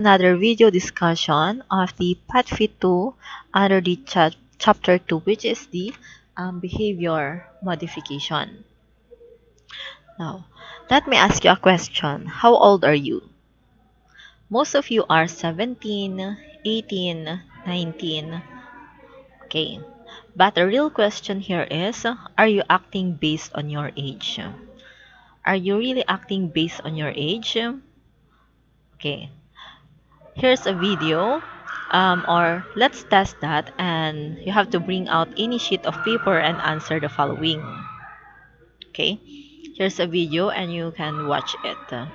Another video discussion of the PATFIT 2 under the chapter 2, which is the behavior modification. Now, let me ask you a question. How old are you? Most of you are 17, 18, 19. Okay. But the real question here is, are you acting based on your age? Are you really acting based on your age? Okay. Here's a video, or let's test that, and you have to bring out any sheet of paper and answer the following. Okay, here's a video and you can watch it.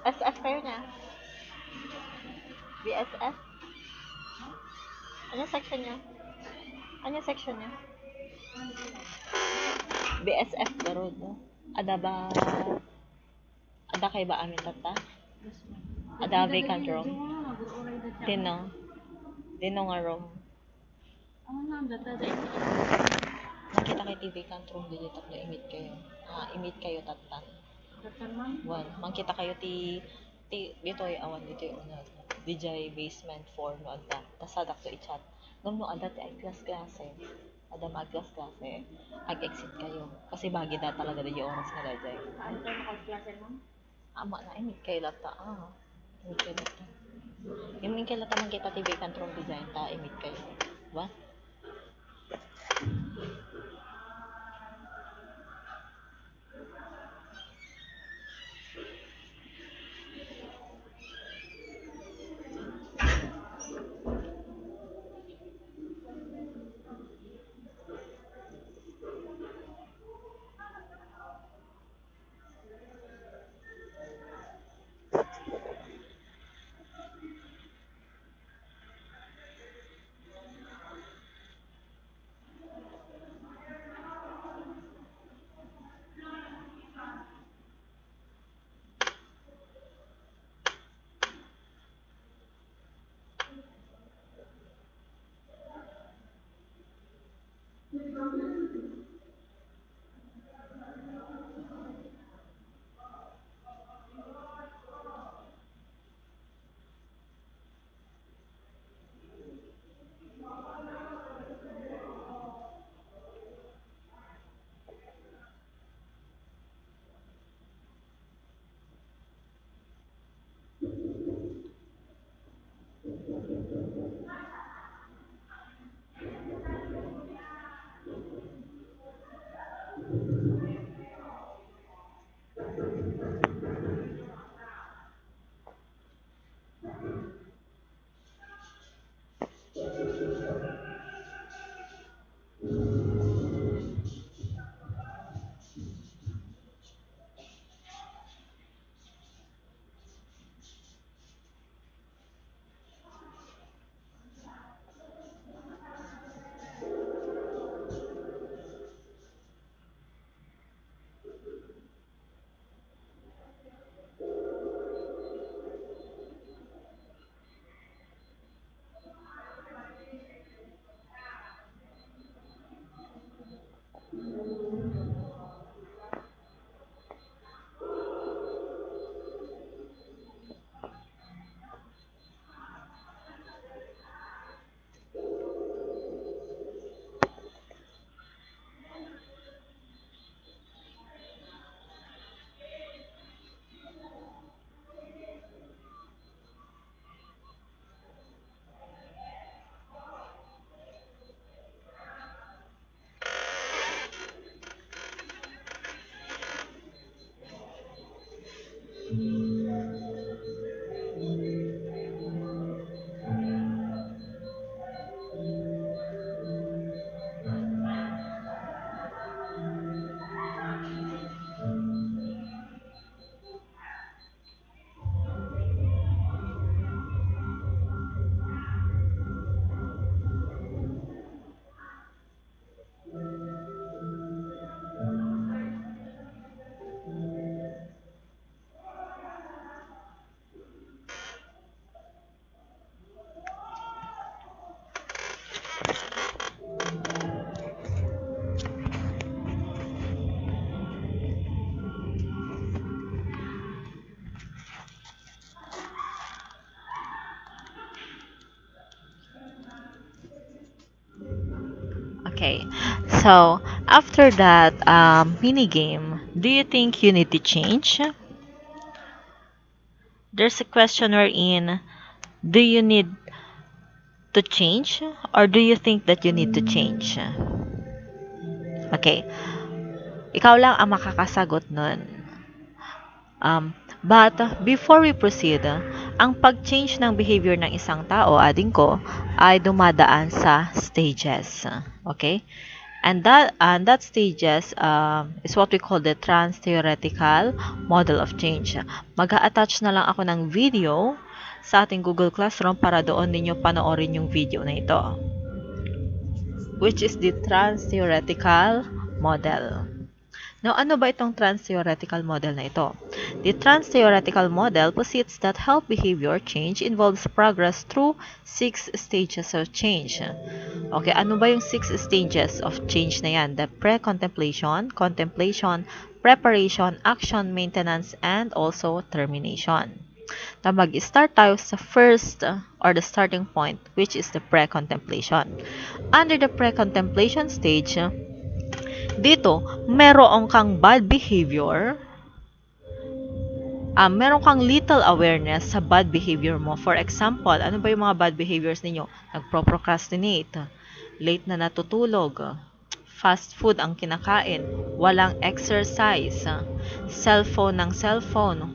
SF kayo na? BSF? Ano section niya? Ano section niya? BSF garod. Ada ba? Ada kay ba amin tata? Ada vacant room? Dino. Dino nga room. Nakita kay TV vacant room dili tatlo imit kayo. Imit kayo tatan. One, mangkita kayo dito ay awan dito ay unag. DJ basement 4 no adda. Tasadak to i-chat. Ngam no adda ti ay class-klase. Ada mag-class-klase. Ag-exit kayo. Kasi bagi da talaga di oras na dajay. Ano tayo makag-klase mo? Ama na imit kayo lata. Imit kayo lata. Imit kayo lata mangkita ti vacant room design ta imit kayo. Ba? Okay, so after that mini game, do you think you need to change? There's a question wherein, do you need to change or do you think that you need to change? Okay, ikaw lang ang makakasagot nun. But before we proceed, ang pag-change ng behavior ng isang tao, ading ko, ay dumadaan sa stages. Okay? And that stages is what we call the trans-theoretical model of change. Mag-a-attach na lang ako ng video sa ating Google Classroom para doon ninyo panoorin yung video na ito, which is the trans-theoretical model. Now, ano ba itong trans-theoretical model na ito? The trans-theoretical model posits that health behavior change involves progress through 6 stages of change. Okay, ano ba yung 6 stages of change na yan? The pre-contemplation, contemplation, preparation, action, maintenance, and also termination. Now, mag-start tayo sa first or the starting point, which is the pre-contemplation. Under the pre-contemplation stage, dito, meron kang bad behavior, meron kang little awareness sa bad behavior mo. For example, ano ba yung mga bad behaviors ninyo? Nagpro-procrastinate, late na natutulog, fast food ang kinakain, walang exercise, cellphone,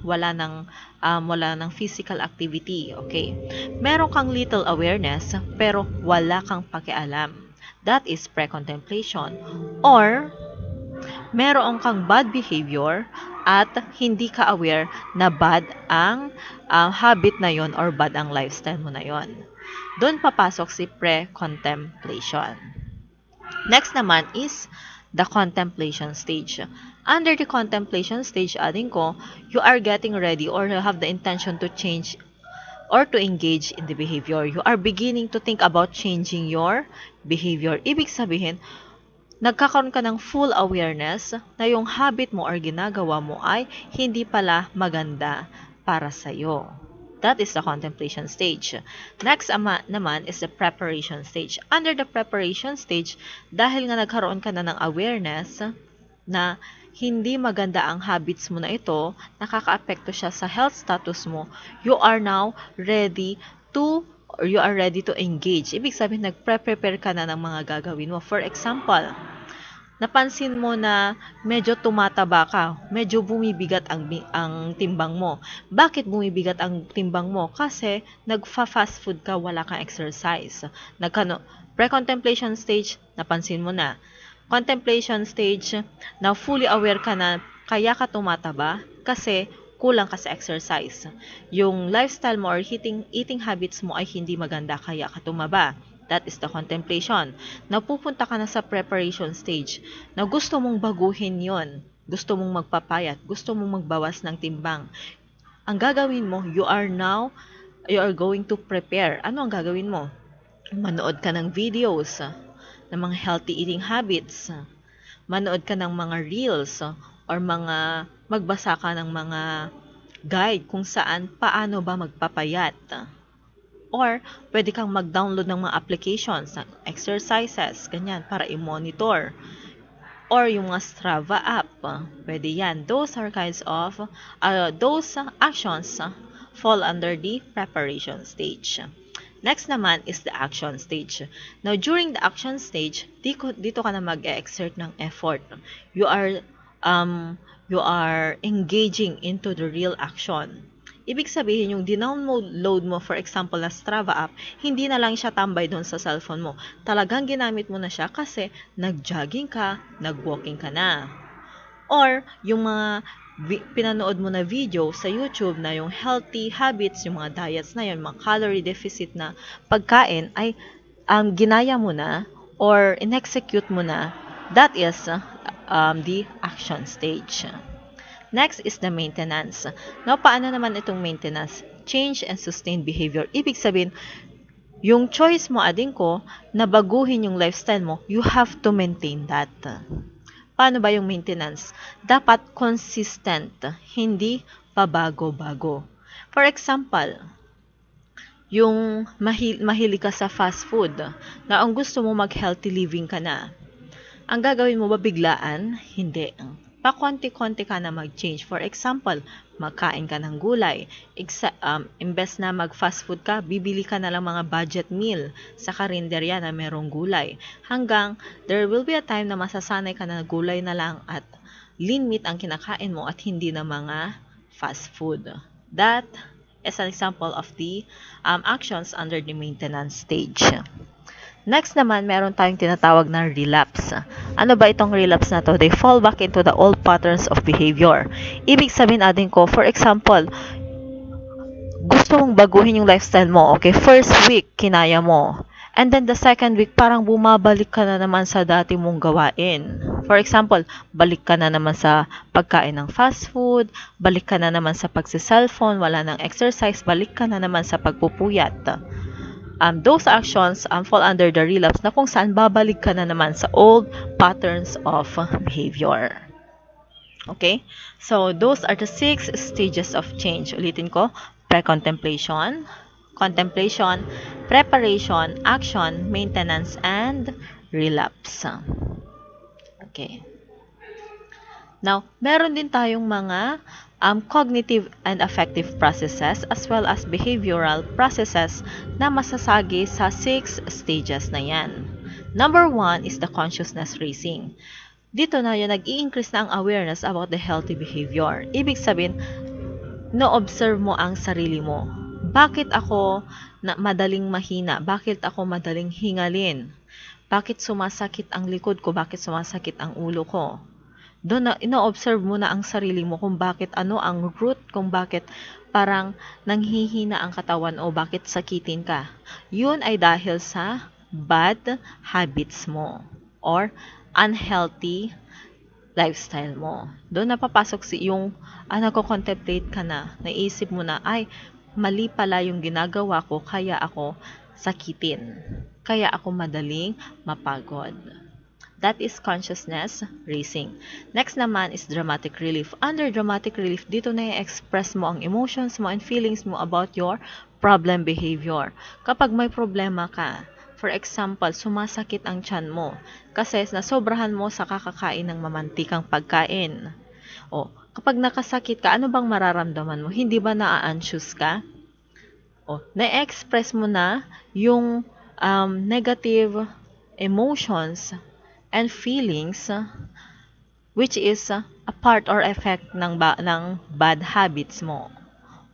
wala ng physical activity, okay? Meron kang little awareness, pero wala kang pakialam. That is pre-contemplation. Or, meron kang bad behavior at hindi ka aware na bad ang habit na yon or bad ang lifestyle mo na yon. Doon papasok si pre-contemplation. Next naman is the contemplation stage. Under the contemplation stage, ading ko, you are getting ready or you have the intention to change or to engage in the behavior. You are beginning to think about changing your behavior. Ibig sabihin, nagkakaroon ka ng full awareness na yung habit mo or ginagawa mo ay hindi pala maganda para sa'yo. That is the contemplation stage. Next naman is the preparation stage. Under the preparation stage, dahil nga nagkaroon ka na ng awareness na hindi maganda ang habits mo na ito, nakakaapekto siya sa health status mo, you are now ready to or you are ready to engage. Ibig sabihin, nagpre-prepare ka na ng mga gagawin mo. For example, napansin mo na medyo tumataba ka, medyo bumibigat ang timbang mo. Bakit bumibigat ang timbang mo? Kasi nagfa-fast food ka, wala kang exercise. Pre-contemplation stage, napansin mo na. Contemplation stage, na fully aware ka na kaya ka tumataba kasi kulang ka sa exercise. Yung lifestyle mo or eating habits mo ay hindi maganda kaya ka tumaba. That is the contemplation. Napupunta ka na sa preparation stage na gusto mong baguhin yon, gusto mong magpapayat, gusto mong magbawas ng timbang. Ang gagawin mo, you are going to prepare. Ano ang gagawin mo? Manood ka ng videos ng mga healthy eating habits. manood ka ng mga reels or magbasa ka ng mga guide kung saan paano ba magpapayat. Or pwede kang mag-download ng mga applications, ng exercises, ganyan, para i-monitor. Or yung mga Strava app, pwede yan. Those are kinds of, those actions fall under the preparation stage. Next naman is the action stage. Now, during the action stage, dito ka na mag-exert ng effort. You are engaging into the real action. Ibig sabihin, yung dinownload mo, for example, na Strava app, hindi na lang siya tambay doon sa cellphone mo. Talagang ginamit mo na siya kasi nag-jogging ka, nag-walking ka na. Or, yung mga pinanood mo na video sa YouTube na yung healthy habits, yung mga diets na yun, mga calorie deficit na pagkain, ay ginaya mo na or in-execute mo na. That is the action stage. Next is the maintenance. Now, paano naman itong maintenance? Change and sustain behavior. Ibig sabihin, yung choice mo, ading ko, na baguhin yung lifestyle mo, you have to maintain that. Paano ba yung maintenance? Dapat consistent, hindi pabago-bago. For example, yung mahili ka sa fast food, na ang gusto mo mag-healthy living ka na. Ang gagawin mo ba biglaan? Hindi. Pakonti-konti ka na mag-change. For example, magkain ka ng gulay. Imbes na mag-fast food ka, bibili ka na lang mga budget meal sa karinderya na merong gulay. Hanggang there will be a time na masasanay ka na gulay na lang at lean meat ang kinakain mo at hindi na mga fast food. That is an example of the actions under the maintenance stage. Next naman, meron tayong tinatawag na relapse. Ano ba itong relapse na to? They fall back into the old patterns of behavior. Ibig sabihin natin ko, for example, gusto mong baguhin yung lifestyle mo. Okay, first week, kinaya mo. And then the second week, parang bumabalik ka na naman sa dati mong gawain. For example, balik ka na naman sa pagkain ng fast food, balik ka na naman sa pagsi-cellphone, wala nang exercise, balik ka na naman sa pagpupuyat. Those actions fall under the relapse na kung saan babalik ka na naman sa old patterns of behavior. Okay? So, those are the 6 stages of change. Ulitin ko, pre-contemplation, contemplation, preparation, action, maintenance, and relapse. Okay. Now, meron din tayong mga cognitive and affective processes as well as behavioral processes na masasagi sa 6 stages na yan. Number 1 is the consciousness raising. Dito na yun, nag-i-increase na ang awareness about the healthy behavior. Ibig sabihin, no-observe mo ang sarili mo. Bakit ako madaling mahina? Bakit ako madaling hingalin? Bakit sumasakit ang likod ko? Bakit sumasakit ang ulo ko? Doon na ino-observe mo na ang sarili mo kung bakit ano ang root, kung bakit parang nanghihina ang katawan o bakit sakitin ka. Yun ay dahil sa bad habits mo or unhealthy lifestyle mo. Doon napapasok yung nagko-contemplate ka na, naisip mo na, ay, mali pala yung ginagawa ko, kaya ako sakitin. Kaya ako madaling mapagod. That is consciousness raising. Next naman is dramatic relief. Under dramatic relief, dito na i-express mo ang emotions mo and feelings mo about your problem behavior. Kapag may problema ka, for example, sumasakit ang tiyan mo kasi nasobrahan mo sa kakakain ng mamantikang pagkain. O, kapag nakasakit ka, ano bang mararamdaman mo? Hindi ba na-anxious ka? O, na-express mo na yung negative emotions and feelings which is a part or effect ng bad habits mo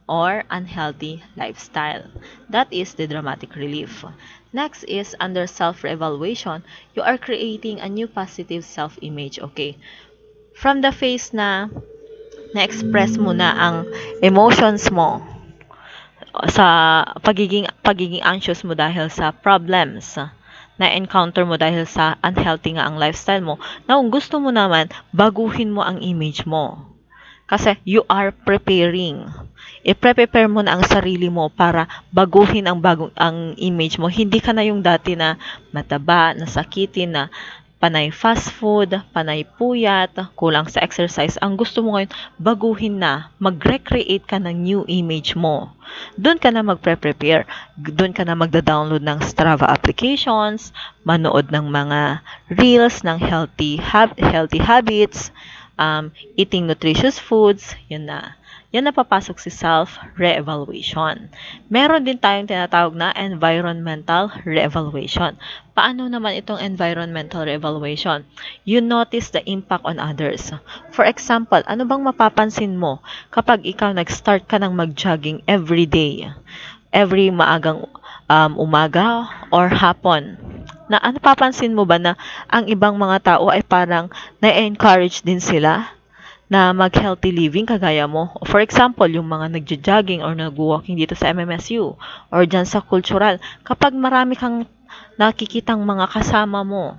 or unhealthy lifestyle. That is the dramatic relief. Next is under self-evaluation, you are creating a new positive self-image. Okay. From the phase na na-express mo na ang emotions mo sa pagiging anxious mo dahil sa problems na-encounter mo dahil sa unhealthy nga ang lifestyle mo, na kung gusto mo naman, baguhin mo ang image mo. Kasi you are preparing. I-prepare mo na ang sarili mo para baguhin ang image mo. Hindi ka na yung dati na mataba, nasakitin, na panay fast food, panay puyat, kulang sa exercise, ang gusto mo ngayon, baguhin na, mag-recreate ka ng new image mo. Doon ka na magpre-prepare. Doon ka na magda-download ng Strava applications, manood ng mga reels ng healthy habits, eating nutritious foods, yun na. Yan na papasok si self-re-evaluation. Meron din tayong tinatawag na environmental re-evaluation. Paano naman itong environmental re-evaluation? You notice the impact on others. For example, ano bang mapapansin mo kapag ikaw nag-start ka ng mag-jogging every day? Every maagang umaga or hapon? Na ano papansin mo ba na ang ibang mga tao ay parang na-encourage din sila na mag-healthy living kagaya mo? For example, yung mga nagja-jogging or nag-walking dito sa MMSU or dyan sa cultural, kapag marami kang nakikitang mga kasama mo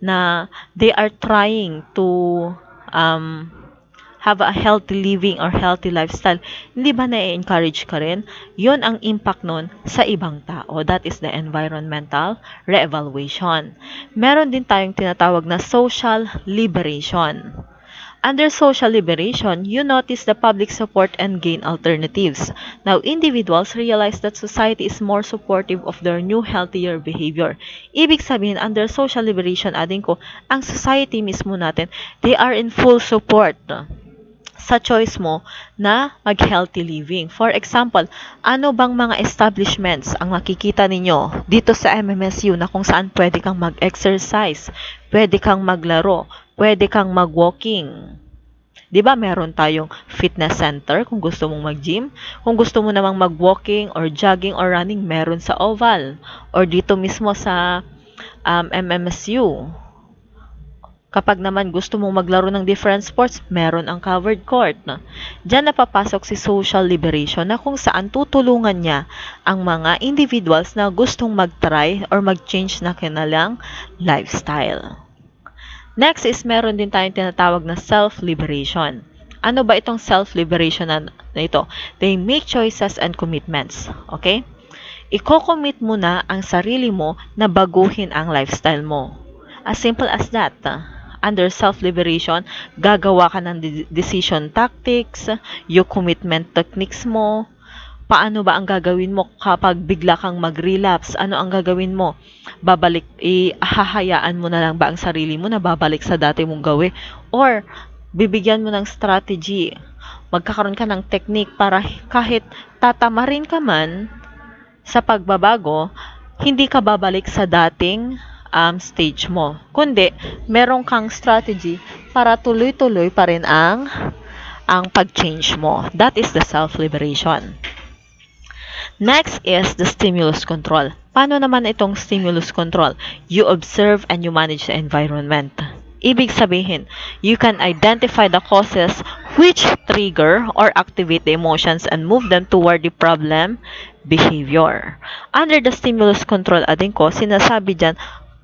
na they are trying to have a healthy living or healthy lifestyle, hindi ba na-encourage ka rin? Yun ang impact nun sa ibang tao. That is the environmental re-evaluation. Meron din tayong tinatawag na social liberation. Under social liberation, you notice the public support and gain alternatives. Now, individuals realize that society is more supportive of their new healthier behavior. Ibig sabihin, under social liberation, adin ko, ang society mismo natin, they are in full support sa choice mo na mag-healthy living. For example, ano bang mga establishments ang makikita ninyo dito sa MMSU na kung saan pwede kang mag-exercise, pwede kang maglaro, pwede kang mag-walking. 'Di ba meron tayong fitness center kung gusto mong mag-gym? Kung gusto mo namang mag-walking or jogging or running, meron sa Oval or dito mismo sa MMSU. Kapag naman gusto mong maglaro ng different sports, meron ang covered court. Diyan napapasok si social liberation na kung saan tutulungan niya ang mga individuals na gustong mag-try or mag-change na kanilang lifestyle. Next is meron din tayong tinatawag na self-liberation. Ano ba itong self-liberation na ito? They make choices and commitments. Okay? Iko-commit mo na ang sarili mo na baguhin ang lifestyle mo. As simple as that. Under self-liberation, gagawa ka ng decision tactics, yung commitment techniques mo. Paano ba ang gagawin mo kapag bigla kang mag-relapse? Ano ang gagawin mo? Hahayaan mo na lang ba ang sarili mo na babalik sa dati mong gawin? Or, bibigyan mo ng strategy. Magkakaroon ka ng technique para kahit tatamarin ka man sa pagbabago, hindi ka babalik sa dating stage mo. Kundi, meron kang strategy para tuloy-tuloy pa rin ang pag-change mo. That is the self-liberation. Next is the stimulus control. Paano naman itong stimulus control? You observe and you manage the environment. Ibig sabihin, you can identify the causes which trigger or activate the emotions and move them toward the problem behavior. Under the stimulus control, adin ko, sinasabi dyan,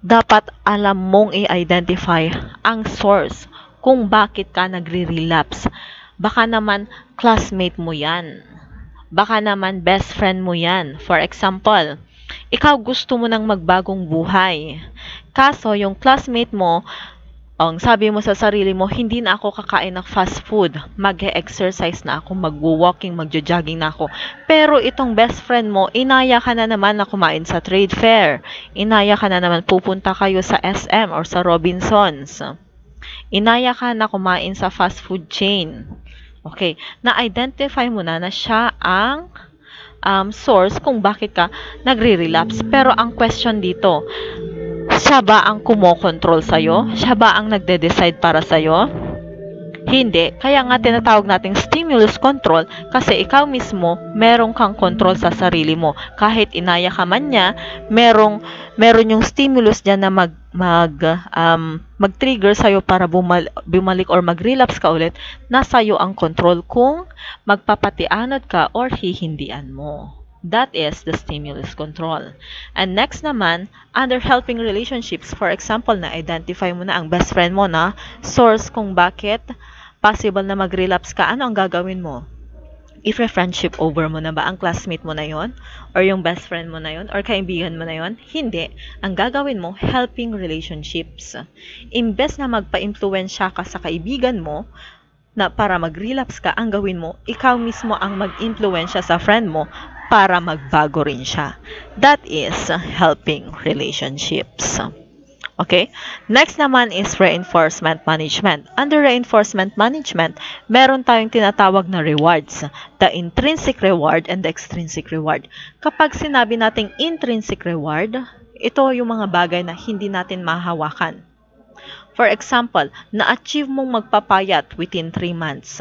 dapat alam mong i-identify ang source kung bakit ka nagre-relapse. Baka naman classmate mo yan. Baka naman best friend mo yan. For example, ikaw gusto mo ng magbagong buhay. Kaso, yung classmate mo, ang sabi mo sa sarili mo, hindi na ako kakain ng fast food. Mag-exercise na ako, mag-walking, mag-jogging na ako. Pero itong best friend mo, inaya ka na naman na kumain sa trade fair. Inaya ka na naman pupunta kayo sa SM or sa Robinsons. Inaya ka na kumain sa fast food chain. Okay, na-identify mo na siya ang source kung bakit ka nagre-relapse. Pero ang question dito, siya ba ang kumokontrol sa'yo? Siya ba ang nagde-decide para sa'yo? Hindi. Kaya nga tinatawag nating stimulus control kasi ikaw mismo, meron kang control sa sarili mo. Kahit inaya ka man niya, meron yung stimulus dyan na mag-trigger sa'yo para bumalik or mag-relapse ka ulit, nasa'yo ang control kung magpapatianod ka or hihindian mo. That is the stimulus control. And next naman, under helping relationships, for example, na-identify mo na ang best friend mo na source kung bakit possible na mag-relapse ka, ano ang gagawin mo? i-friendship over mo na ba ang classmate mo na yon? Or yung best friend mo na yon? Or kaibigan mo na yon? Hindi. Ang gagawin mo, helping relationships. Imbes na magpa-impluensya ka sa kaibigan mo, na para mag-relapse ka, ang gawin mo, ikaw mismo ang mag-impluensya sa friend mo para magbago rin siya. That is helping relationships. Okay? Next naman is reinforcement management. Under reinforcement management, meron tayong tinatawag na rewards. The intrinsic reward and the extrinsic reward. Kapag sinabi nating intrinsic reward, ito yung mga bagay na hindi natin mahawakan. For example, na-achieve mong magpapayat within 3 months.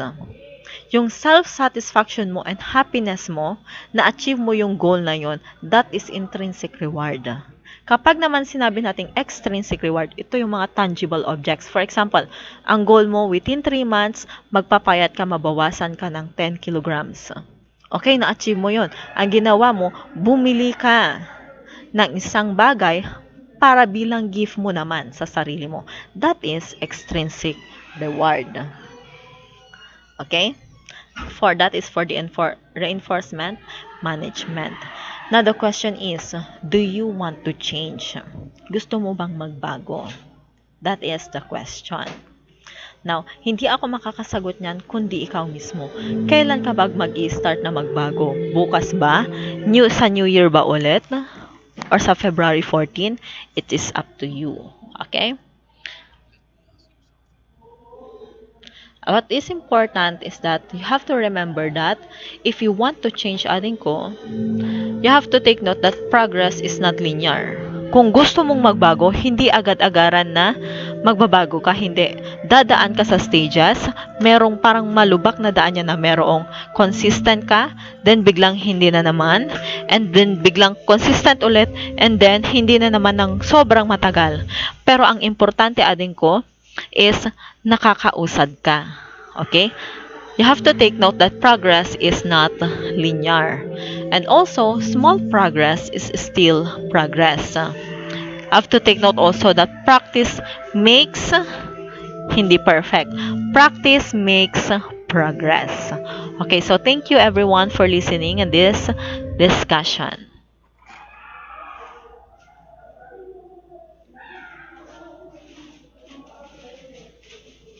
Yung self-satisfaction mo and happiness mo, na-achieve mo yung goal na yon, that is intrinsic reward. Kapag naman sinabi nating extrinsic reward, ito yung mga tangible objects. For example, ang goal mo within 3 months, magpapayat ka, mabawasan ka ng 10 kilograms. Okay, na-achieve mo yon. Ang ginawa mo, bumili ka ng isang bagay para bilang gift mo naman sa sarili mo. That is extrinsic reward. Okay? That is for the reinforcement management. Now, the question is, do you want to change? Gusto mo bang magbago? That is the question. Now, hindi ako makakasagot niyan kundi ikaw mismo. Kailan ka ba mag-i-start na magbago? Bukas ba? Sa New Year ba ulit? Or sa February 14? It is up to you. Okay? What is important is that you have to remember that if you want to change ading ko, you have to take note that progress is not linear. Kung gusto mong magbago, hindi agad-agaran na magbabago ka, hindi. Dadaan ka sa stages, merong parang malubak na daan niya na merong consistent ka, then biglang hindi na naman, and then biglang consistent ulit, and then hindi na naman ng sobrang matagal. Pero ang importante ading ko is nakakausad ka. Okay? You have to take note that progress is not linear. And also, small progress is still progress. You have to take note also that practice makes hindi perfect. Practice makes progress. Okay, so thank you everyone for listening in this discussion.